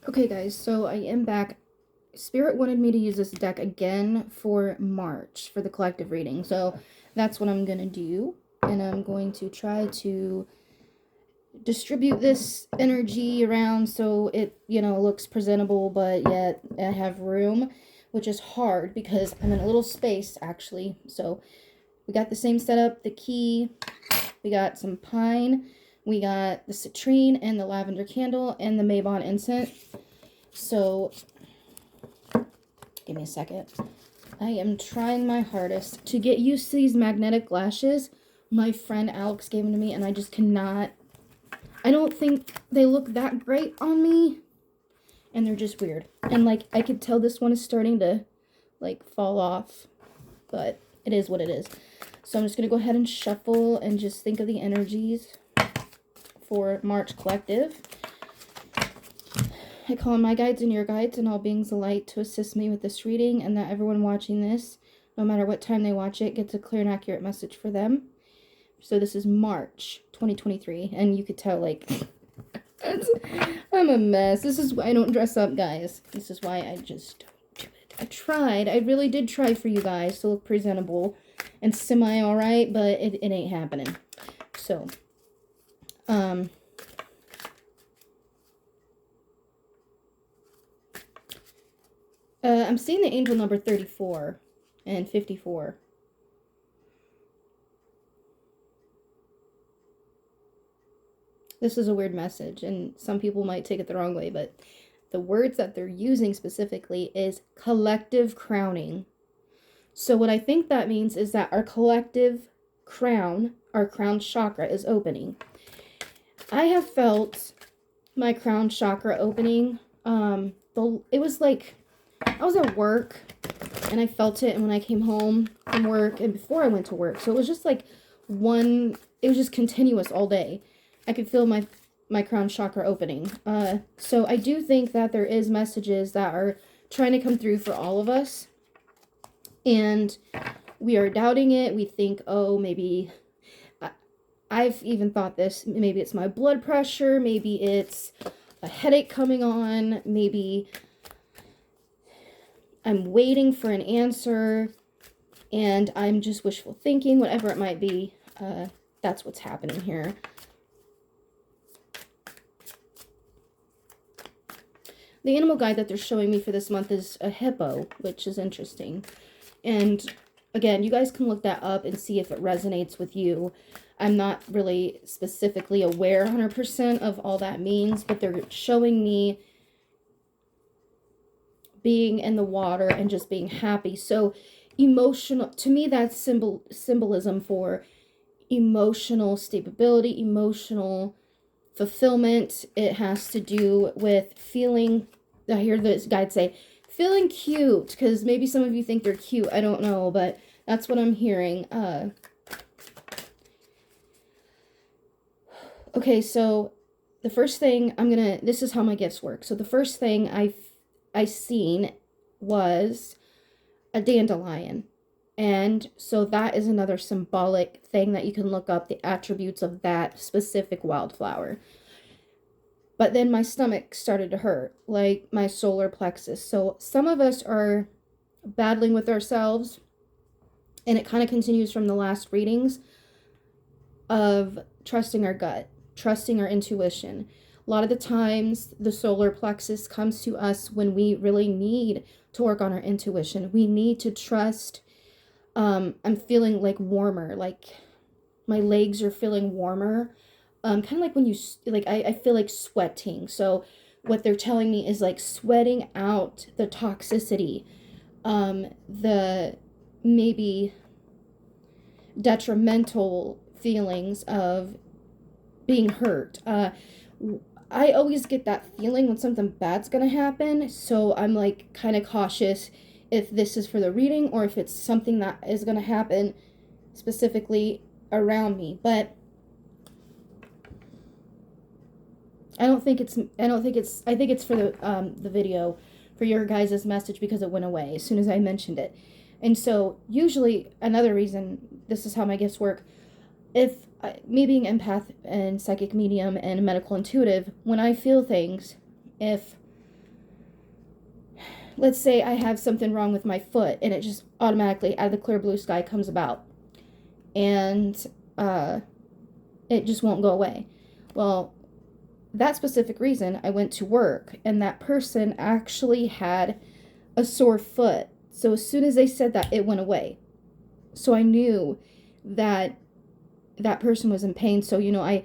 Okay, guys, so I am back. Spirit wanted me to use this deck again for March, for the collective reading. So that's what I'm going to do. And I'm going to try to distribute this energy around so it, looks presentable, but yet I have room, which is hard because I'm in a little space, actually. So we got the same setup, the key, we got some pine, we got the citrine and the lavender candle and the Mabon incense. So, give me a second. I am trying my hardest to get used to these magnetic lashes. My friend Alex gave them to me, and I just cannot. I don't think they look that great on me, and they're just weird. And, I could tell this one is starting to, fall off, but it is what it is. So I'm just going to go ahead and shuffle and just think of the energies for March Collective. I call on my guides and your guides and all beings of light to assist me with this reading, and that everyone watching this, no matter what time they watch it, gets a clear and accurate message for them. So this is March 2023, and you could tell, I'm a mess. This is why I don't dress up, guys. This is why I just don't do it. I tried. I really did try for you guys to look presentable and semi-alright, but it ain't happening. So, I'm seeing the angel number 34 and 54. This is a weird message, and some people might take it the wrong way, but the words that they're using specifically is collective crowning. So what I think that means is that our collective crown, our crown chakra, is opening. I have felt my crown chakra opening. It was like I was at work and I felt it, and when I came home from work and before I went to work. So it was just it was just continuous all day. I could feel my crown chakra opening. So I do think that there is messages that are trying to come through for all of us. And we are doubting it. We think, oh, maybe I've even thought this. Maybe it's my blood pressure. Maybe it's a headache coming on. Maybe I'm waiting for an answer and I'm just wishful thinking, whatever it might be. That's what's happening here. The animal guide that they're showing me for this month is a hippo, which is interesting. And again, you guys can look that up and see if it resonates with you. I'm not really specifically aware 100% of all that means, but they're showing me being in the water and just being happy. So emotional, to me, that's symbolism for emotional stability, emotional fulfillment. It has to do with feeling, I hear this guide say, feeling cute, because maybe some of you think they're cute. I don't know, but that's what I'm hearing. Okay, so the first thing this is how my gifts work. So the first thing I seen was a dandelion. And so that is another symbolic thing that you can look up, the attributes of that specific wildflower. But then my stomach started to hurt, like my solar plexus. So some of us are battling with ourselves, and it kind of continues from the last readings of trusting our gut, trusting our intuition. A lot of the times, the solar plexus comes to us when we really need to work on our intuition. We need to trust. I'm feeling warmer, like my legs are feeling warmer. Kind of like when you, I feel like sweating. So what they're telling me is sweating out the toxicity, the maybe detrimental feelings of being hurt. I always get that feeling when something bad's gonna happen, so I'm kind of cautious if this is for the reading or if it's something that is gonna happen specifically around me. But I think it's for the video, for your guys' message, because it went away as soon as I mentioned it. And so usually another reason, this is how my gifts work, if me being empath and psychic medium and medical intuitive, when I feel things, if let's say I have something wrong with my foot and it just automatically out of the clear blue sky comes about and it just won't go away. Well, that specific reason, I went to work and that person actually had a sore foot. So as soon as they said that, it went away. So I knew that that person was in pain. So, I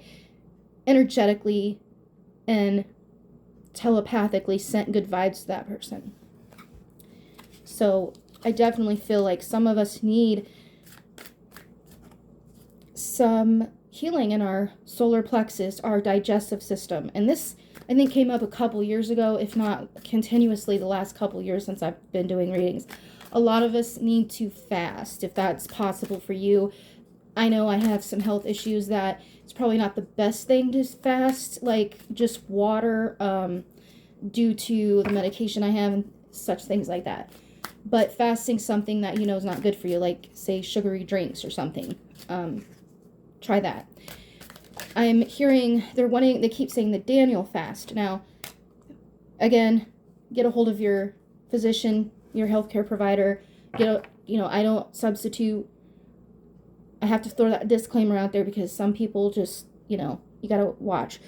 energetically and telepathically sent good vibes to that person. So I definitely feel like some of us need some healing in our solar plexus, our digestive system. And this, I think, came up a couple years ago, if not continuously the last couple years since I've been doing readings. A lot of us need to fast, if that's possible for you. I know I have some health issues that it's probably not the best thing to fast, like just water, due to the medication I have and such things like that. But fasting something that is not good for you, like say sugary drinks or something, try that. I'm hearing they keep saying the Daniel fast. Now, again, get a hold of your physician, your healthcare provider. I don't substitute. I have to throw that disclaimer out there because some people just, you gotta watch.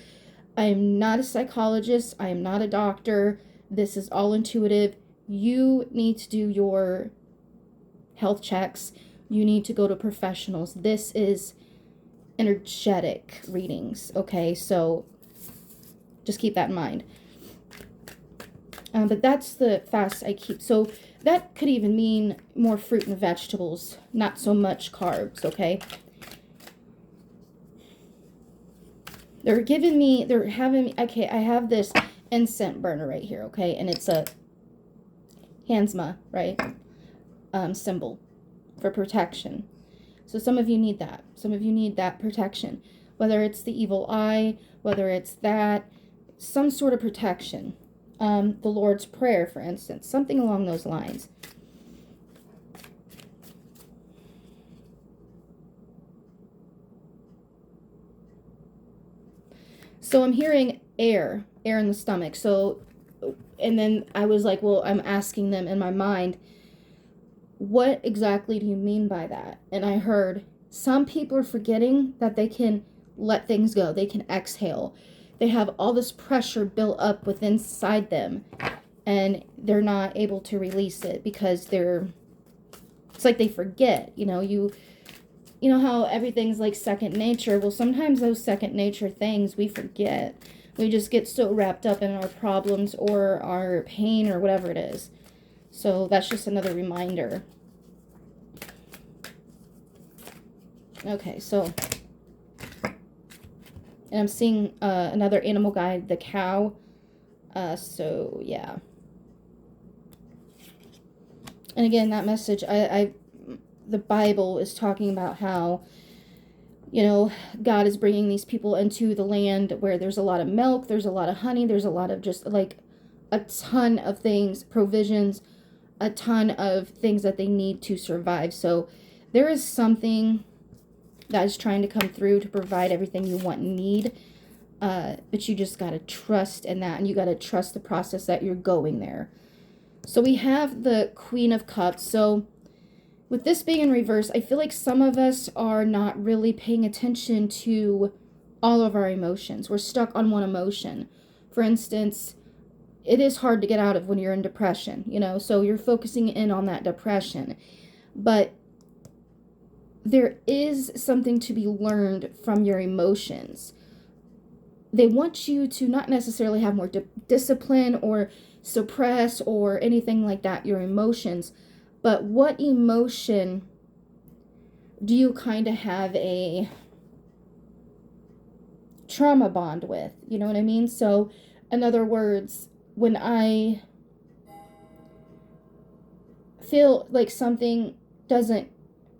I am not a psychologist. I am not a doctor. This is all intuitive. You need to do your health checks. You need to go to professionals. This is energetic readings, okay? So just keep that in mind. But that's the fast I keep. So that could even mean more fruit and vegetables, not so much carbs, okay? Okay, I have this incense burner right here, okay? And it's a Hansma, right? Symbol for protection. So some of you need that. Some of you need that protection. Whether it's the evil eye, whether it's that, some sort of protection. The Lord's Prayer, for instance. Something along those lines. So I'm hearing air in the stomach. So, and then I was like, well, I'm asking them in my mind, what exactly do you mean by that? And I heard some people are forgetting that they can let things go. They can exhale. They have all this pressure built up within inside them and they're not able to release it because it's like they forget, you know how everything's like second nature. Well, sometimes those second nature things we forget. We just get so wrapped up in our problems or our pain or whatever it is. So that's just another reminder. Okay, so, and I'm seeing another animal guide, the cow. So yeah. And again, that message, the Bible is talking about how, God is bringing these people into the land where there's a lot of milk, there's a lot of honey, there's a lot of just like a ton of things, provisions, a ton of things that they need to survive. So there is something that is trying to come through to provide everything you want and need. But you just got to trust in that, and you got to trust the process that you're going there. So we have the Queen of Cups. So with this being in reverse, I feel like some of us are not really paying attention to all of our emotions. We're stuck on one emotion. For instance, it is hard to get out of when you're in depression, so you're focusing in on that depression. But there is something to be learned from your emotions. They want you to not necessarily have more discipline or suppress or anything like that, your emotions. But what emotion do you kind of have a trauma bond with? You know what I mean? So, in other words, when I feel like something doesn't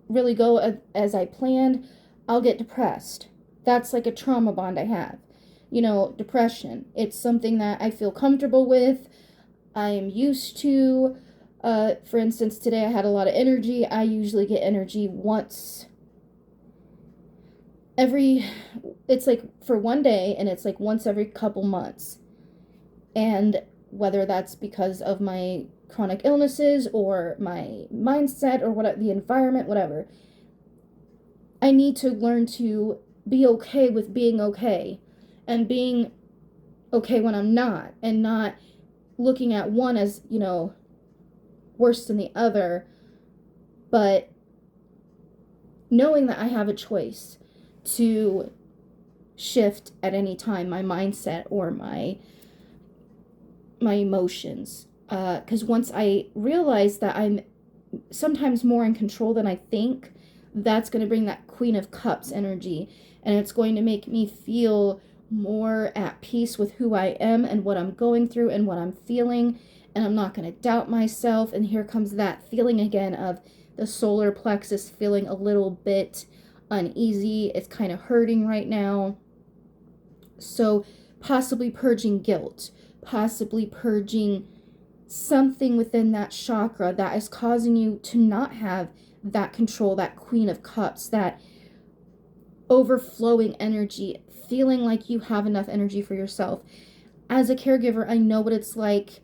really go as I planned, I'll get depressed. That's like a trauma bond I have. Depression. It's something that I feel comfortable with. I am used to. For instance, today I had a lot of energy. I usually get energy it's like for one day, and it's like once every couple months. And whether that's because of my chronic illnesses or my mindset or what, the environment, whatever. I need to learn to be okay with being okay, and being okay when I'm not, and not looking at one as, worse than the other, but knowing that I have a choice to shift at any time my mindset or my emotions. Because once I realize that I'm sometimes more in control than I think, that's going to bring that Queen of Cups energy, and it's going to make me feel more at peace with who I am and what I'm going through and what I'm feeling, and I'm not going to doubt myself. And here comes that feeling again of the solar plexus feeling a little bit uneasy. It's kind of hurting right now. So possibly purging guilt, possibly purging something within that chakra that is causing you to not have that control, that Queen of Cups, that overflowing energy, feeling like you have enough energy for yourself. As a caregiver, I know what it's like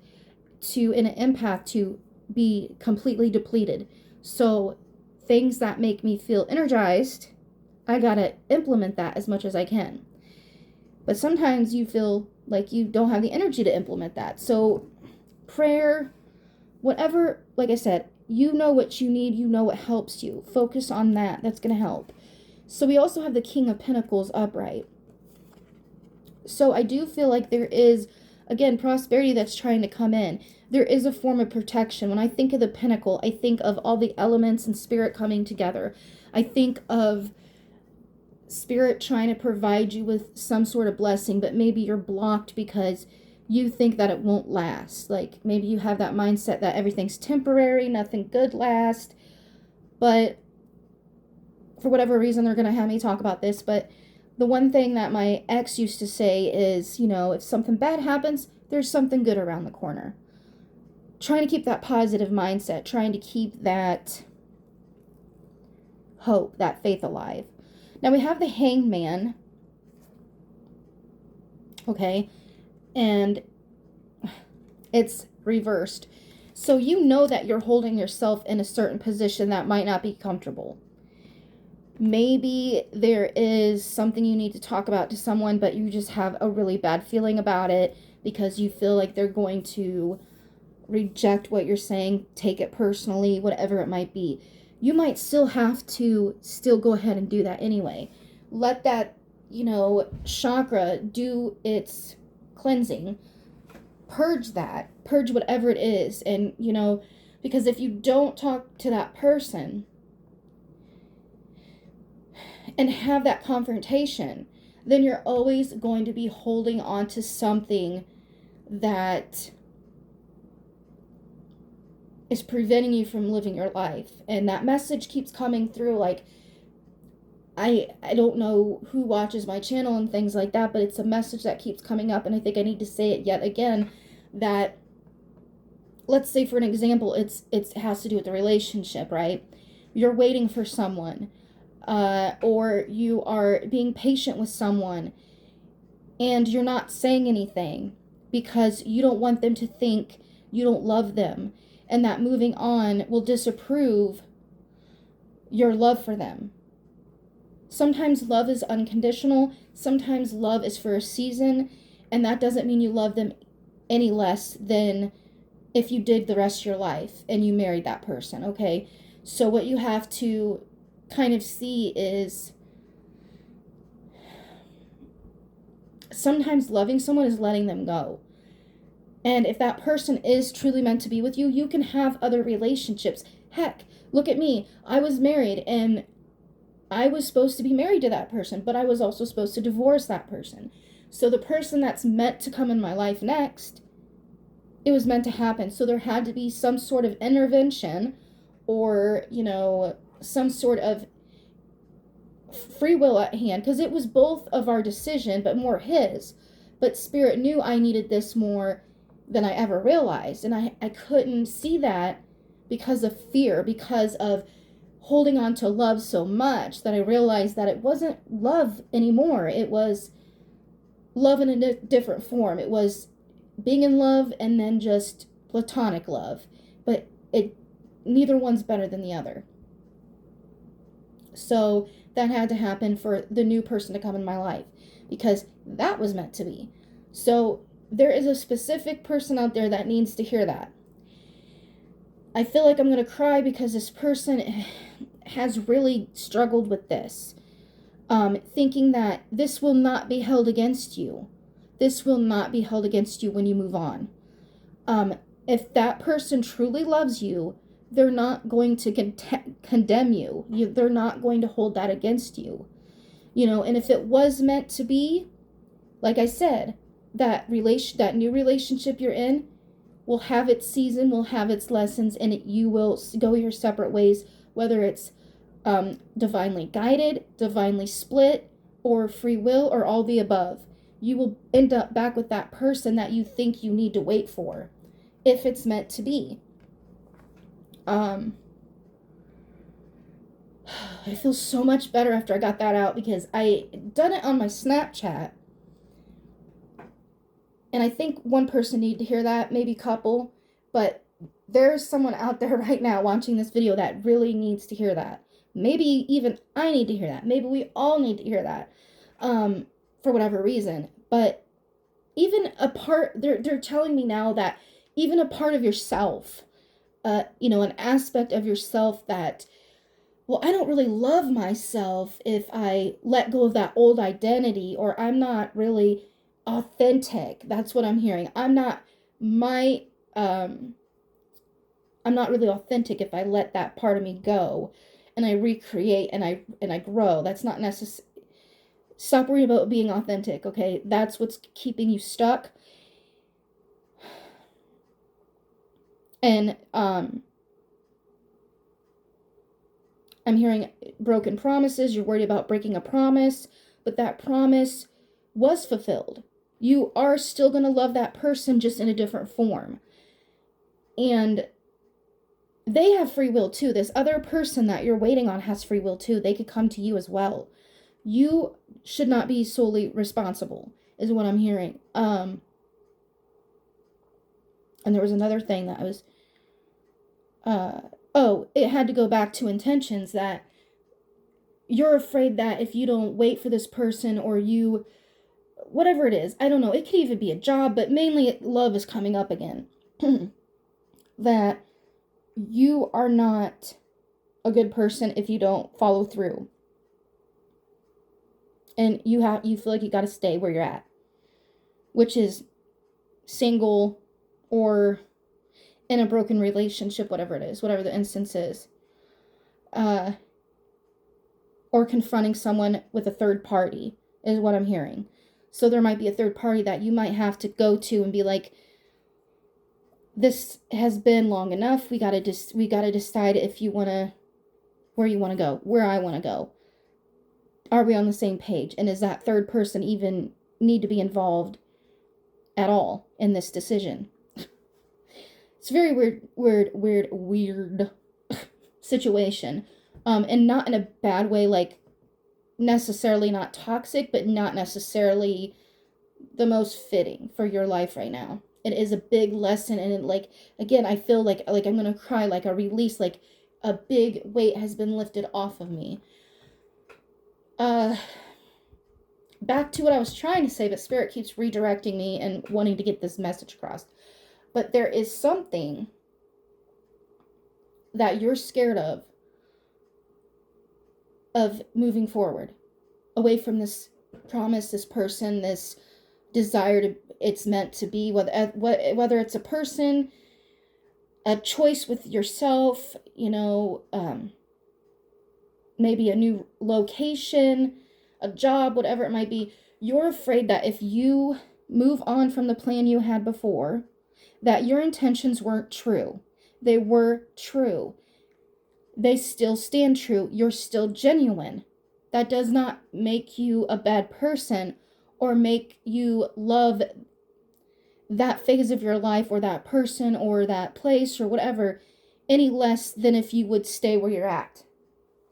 to, in an empath, to be completely depleted. So things that make me feel energized, I gotta implement that as much as I can. But sometimes you feel like you don't have the energy to implement that. So prayer, whatever, like I said, you know what you need, you know what helps you. Focus on that. That's going to help. So we also have the King of Pentacles upright. So I do feel like there is, again, prosperity that's trying to come in. There is a form of protection. When I think of the Pentacle, I think of all the elements and spirit coming together. I think of spirit trying to provide you with some sort of blessing, but maybe you're blocked because you think that it won't last. Like maybe you have that mindset that everything's temporary, nothing good lasts. But for whatever reason, they're going to have me talk about this. But the one thing that my ex used to say is, if something bad happens, there's something good around the corner. Trying to keep that positive mindset, trying to keep that hope, that faith alive. Now we have the Hanged Man. Okay. And it's reversed. So you know that you're holding yourself in a certain position that might not be comfortable. Maybe there is something you need to talk about to someone, but you just have a really bad feeling about it because you feel like they're going to reject what you're saying, take it personally, whatever it might be. You might still have to go ahead and do that anyway. Let that, chakra do its cleansing. Purge whatever it is. And, because if you don't talk to that person and have that confrontation, then you're always going to be holding on to something that is preventing you from living your life. And that message keeps coming through. Like, I don't know who watches my channel and things like that, but it's a message that keeps coming up, and I think I need to say it yet again, that, let's say for an example, it has to do with the relationship, right? You're waiting for someone, or you are being patient with someone, and you're not saying anything because you don't want them to think you don't love them, and that moving on will disapprove your love for them. Sometimes love is unconditional. Sometimes love is for a season, and that doesn't mean you love them any less than if you did the rest of your life and you married that person, okay? So what you have to kind of see is sometimes loving someone is letting them go. And if that person is truly meant to be with you, you can have other relationships. Heck, look at me. I was married, and I was supposed to be married to that person, but I was also supposed to divorce that person. So the person that's meant to come in my life next, it was meant to happen. So there had to be some sort of intervention or, some sort of free will at hand, because it was both of our decision, but more his. But Spirit knew I needed this more than I ever realized. And I couldn't see that because of fear, because of holding on to love so much, that I realized that it wasn't love anymore. It was love in a different form. It was being in love and then just platonic love. neither one's better than the other. So that had to happen for the new person to come in my life, because that was meant to be. So there is a specific person out there that needs to hear that. I feel like I'm going to cry because this person has really struggled with this. Thinking that this will not be held against you. This will not be held against you when you move on. If that person truly loves you, they're not going to condemn you. They're not going to hold that against you. And if it was meant to be, like I said, that new relationship you're in will have its season, will have its lessons, and you will go your separate ways, whether it's divinely guided, divinely split, or free will, or all the above. You will end up back with that person that you think you need to wait for, if it's meant to be. I feel so much better after I got that out, because I done it on my Snapchat, and I think one person needed to hear that, maybe a couple, but there's someone out there right now watching this video that really needs to hear that. Maybe even I need to hear that. Maybe we all need to hear that, for whatever reason. But even a part, they're telling me now that even a part of yourself, an aspect of yourself that, well, I don't really love myself if I let go of that old identity, or I'm not really authentic. That's what I'm hearing. I'm not really authentic if I let that part of me go and I recreate and I grow. That's not necessary. Stop worrying about being authentic, okay? That's what's keeping you stuck. And I'm hearing broken promises. You're worried about breaking a promise, but that promise was fulfilled. You are still going to love that person, just in a different form. And they have free will too. This other person that you're waiting on has free will too. They could come to you as well. You should not be solely responsible, is what I'm hearing. And there was another thing that I was, it had to go back to intentions, that you're afraid that if you don't wait for this person, or you, whatever it is, I don't know, it could even be a job, but mainly love is coming up again, that you are not a good person if you don't follow through. And you feel like you got to stay where you're at, which is single or in a broken relationship, whatever it is, whatever the instance is. Or confronting someone with a third party is what I'm hearing. So there might be a third party that you might have to go to and be like, this has been long enough. We gotta decide if you wanna, where you wanna go, where I wanna go. Are we on the same page? And is that third person even need to be involved at all in this decision? It's a very weird situation. And not in a bad way, like necessarily not toxic, but not necessarily the most fitting for your life right now. It is a big lesson, and like, again, I feel like I'm gonna cry, like a release, like a big weight has been lifted off of me. Back to what I was trying to say, but Spirit keeps redirecting me and wanting to get this message across. But there is something that you're scared of moving forward, away from this promise, this person, this desire to, it's meant to be, whether it's a person, a choice with yourself, maybe a new location, a job, whatever it might be. You're afraid that if you move on from the plan you had before, that your intentions weren't true. They were true. They still stand true. You're still genuine. That does not make you a bad person or make you love that phase of your life or that person or that place or whatever any less than if you would stay where you're at.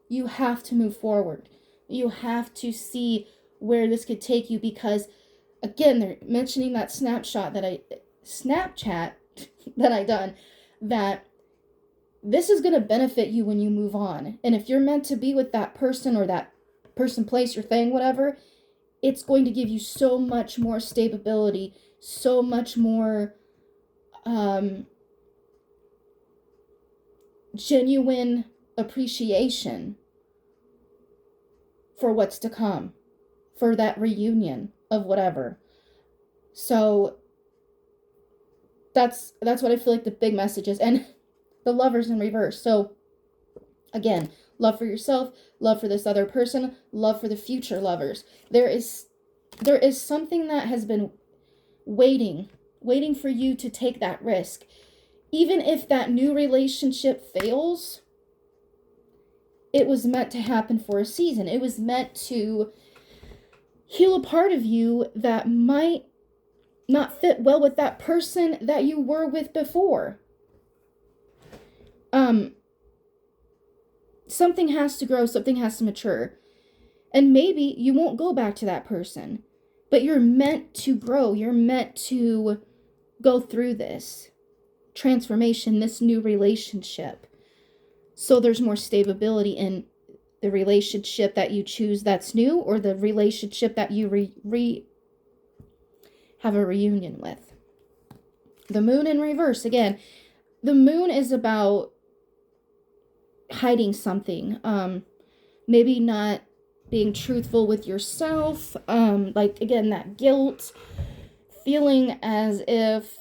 You have to move forward. You have to see where this could take you, because again, they're mentioning that Snapchat that I done, that this is going to benefit you when you move on. And if you're meant to be with that person or that person, place, or thing, whatever, it's going to give you so much more stability, so much more genuine appreciation for what's to come, for that reunion of whatever. So that's what I feel like the big message is. And the Lovers in reverse. So again, love for yourself, love for this other person, love for the future lovers. There is something that has been waiting for you to take that risk. Even if that new relationship fails, it was meant to happen for a season. It was meant to heal a part of you that might not fit well with that person that you were with before. Something has to grow, something has to mature. And maybe you won't go back to that person, but you're meant to grow. You're meant to go through this transformation, this new relationship. So there's more stability in the relationship that you choose that's new, or the relationship that you have a reunion with. The Moon in reverse. Again, the Moon is about hiding something. Maybe not being truthful with yourself. Like, again, that guilt. Feeling as if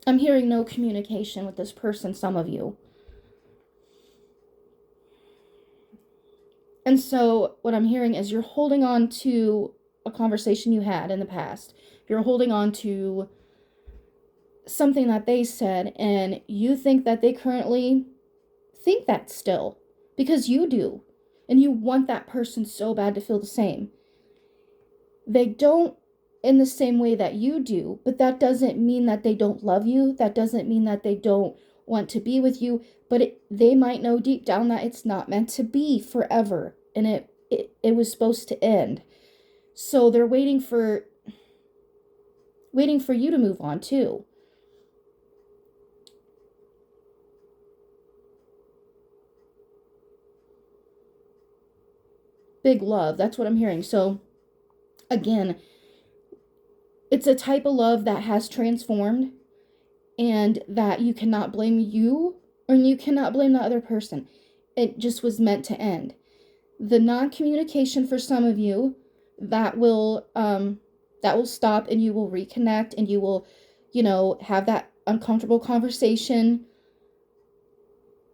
I'm hearing no communication with this person, some of you. And so what I'm hearing is you're holding on to a conversation you had in the past. You're holding on to something that they said, and you think that they currently think that still, because you do. And you want that person so bad to feel the same. They don't in the same way that you do, but that doesn't mean that they don't love you. That doesn't mean that they don't want to be with you, but they might know deep down that it's not meant to be forever, and it was supposed to end. So they're waiting for you to move on too. Big love, that's what I'm hearing. So again, it's a type of love that has transformed, and that you cannot blame you, or you cannot blame the other person. It just was meant to end. The non-communication for some of you, that will stop, and you will reconnect, and you will, have that uncomfortable conversation.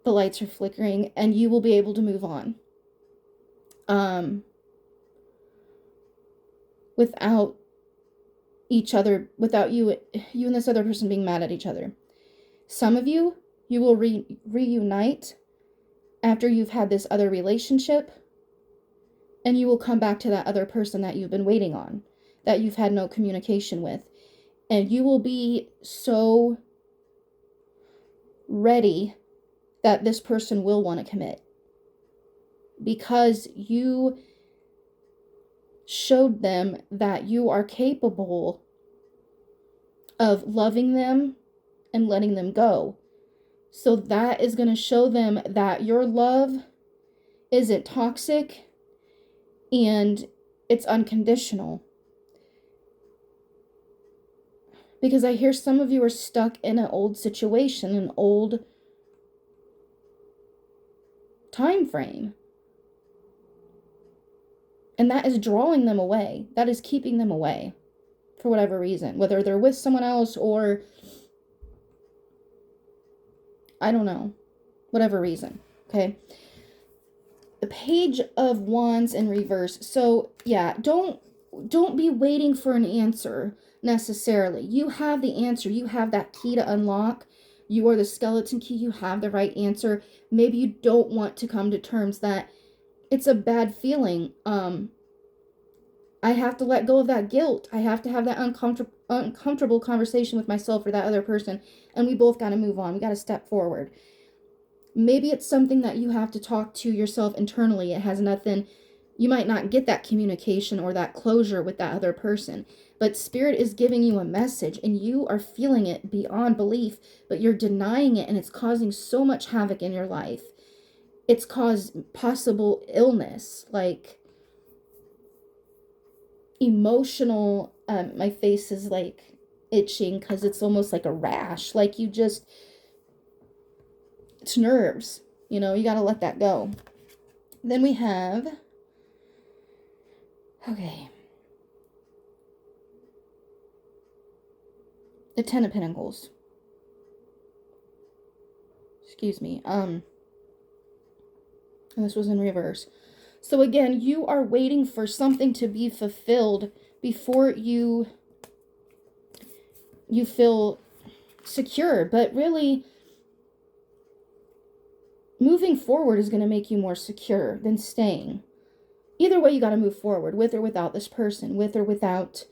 The lights are flickering, and you will be able to move on. Without each other, without you and this other person being mad at each other. Some of you will reunite after you've had this other relationship, and you will come back to that other person that you've been waiting on, that you've had no communication with, and you will be so ready that this person will want to commit, because you showed them that you are capable of loving them and letting them go. So that is going to show them that your love isn't toxic and it's unconditional. Because I hear some of you are stuck in an old situation, an old time frame. And that is drawing them away. That is keeping them away for whatever reason. Whether they're with someone else or, I don't know, whatever reason. Okay. The Page of Wands in reverse. So yeah, don't be waiting for an answer necessarily. You have the answer. You have that key to unlock. You are the skeleton key. You have the right answer. Maybe you don't want to come to terms that it's a bad feeling. I have to let go of that guilt. I have to have that uncomfortable conversation with myself or that other person. And we both got to move on. We got to step forward. Maybe it's something that you have to talk to yourself internally. It has nothing You might not get that communication or that closure with that other person, but Spirit is giving you a message and you are feeling it beyond belief, but you're denying it, and it's causing so much havoc in your life. It's caused possible illness, like emotional, my face is like itching because it's almost like a rash. Like you just, it's nerves, you know, you got to let that go. Then we have, okay, the Ten of Pentacles. Excuse me. This was in reverse. So again, you are waiting for something to be fulfilled before you feel secure. But really, moving forward is going to make you more secure than staying. Either way, you got to move forward, with or without this person, with or without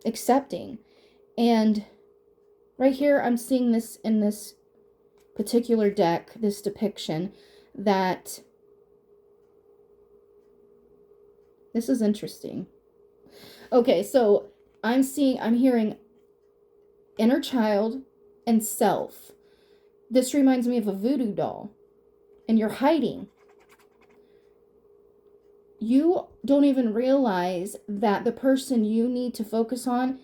accepting. And right here, I'm seeing this in this particular deck, this depiction, that this is interesting. Okay, so I'm hearing inner child and self. This reminds me of a voodoo doll, and you're hiding. You don't even realize that the person you need to focus on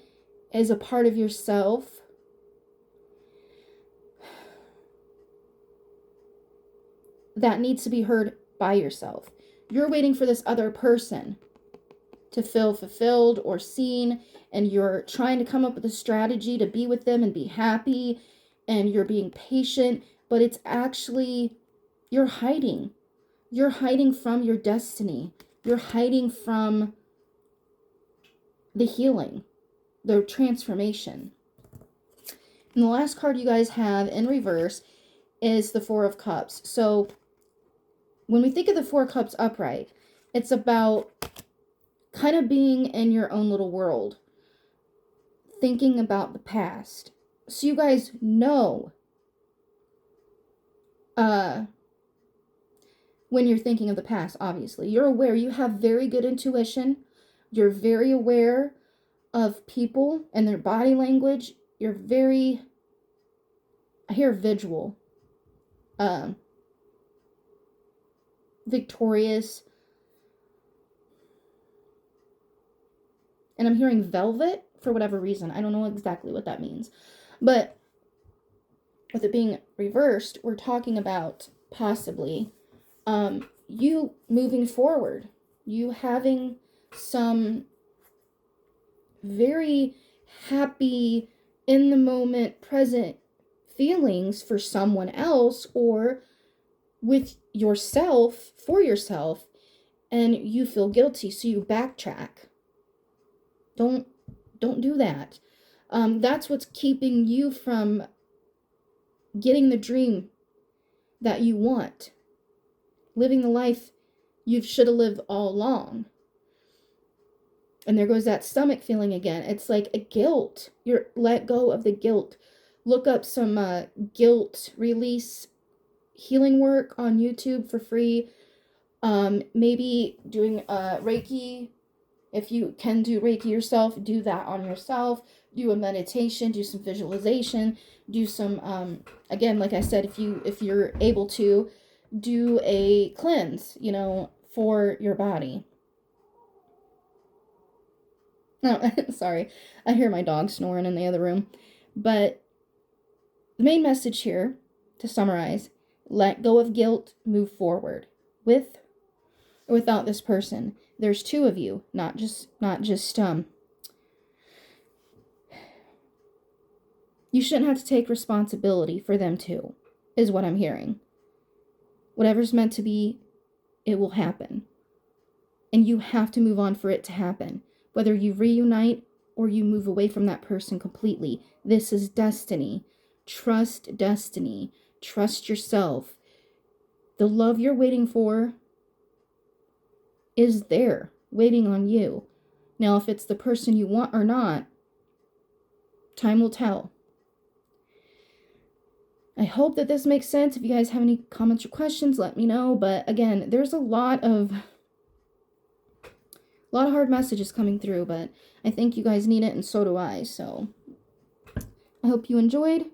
is a part of yourself that needs to be heard by yourself. You're waiting for this other person to feel fulfilled or seen, and you're trying to come up with a strategy to be with them and be happy, and you're being patient, but it's actually, you're hiding. You're hiding from your destiny. You're hiding from the healing, the transformation. And the last card you guys have in reverse is the Four of Cups. So when we think of the Four of Cups upright, it's about kind of being in your own little world, thinking about the past. So you guys know when you're thinking of the past, obviously. You're aware. You have very good intuition. You're very aware of people and their body language. You're very, I hear visual, victorious. And I'm hearing velvet for whatever reason. I don't know exactly what that means. But with it being reversed, we're talking about possibly you moving forward. You having some very happy, in the moment, present feelings for someone else or with yourself, for yourself, and you feel guilty, so you backtrack. Don't do that. That's what's keeping you from getting the dream that you want, living the life you should have lived all along. And there goes that stomach feeling again. It's like a guilt. You're let go of the guilt. Look up some guilt release healing work on YouTube for free. Maybe doing Reiki. If you can do Reiki yourself, do that on yourself. Do a meditation, do some visualization, do some, again, like I said, if you're able to, do a cleanse, you know, for your body. No, sorry. I hear my dog snoring in the other room. But the main message here, to summarize, let go of guilt, move forward. With or without this person. There's two of you, not just you shouldn't have to take responsibility for them too, is what I'm hearing. Whatever's meant to be, it will happen. And you have to move on for it to happen. Whether you reunite or you move away from that person completely. This is destiny. Trust destiny. Trust yourself. The love you're waiting for is there, waiting on you. Now, if it's the person you want or not, time will tell. I hope that this makes sense. If you guys have any comments or questions, let me know. But again, there's a lot of hard messages coming through, but I think you guys need it, and so do I. So I hope you enjoyed.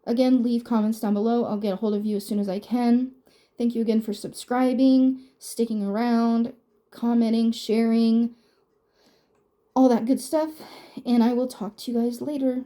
Again, leave comments down below. I'll get a hold of you as soon as I can. Thank you again for subscribing, sticking around, commenting, sharing, all that good stuff. And I will talk to you guys later.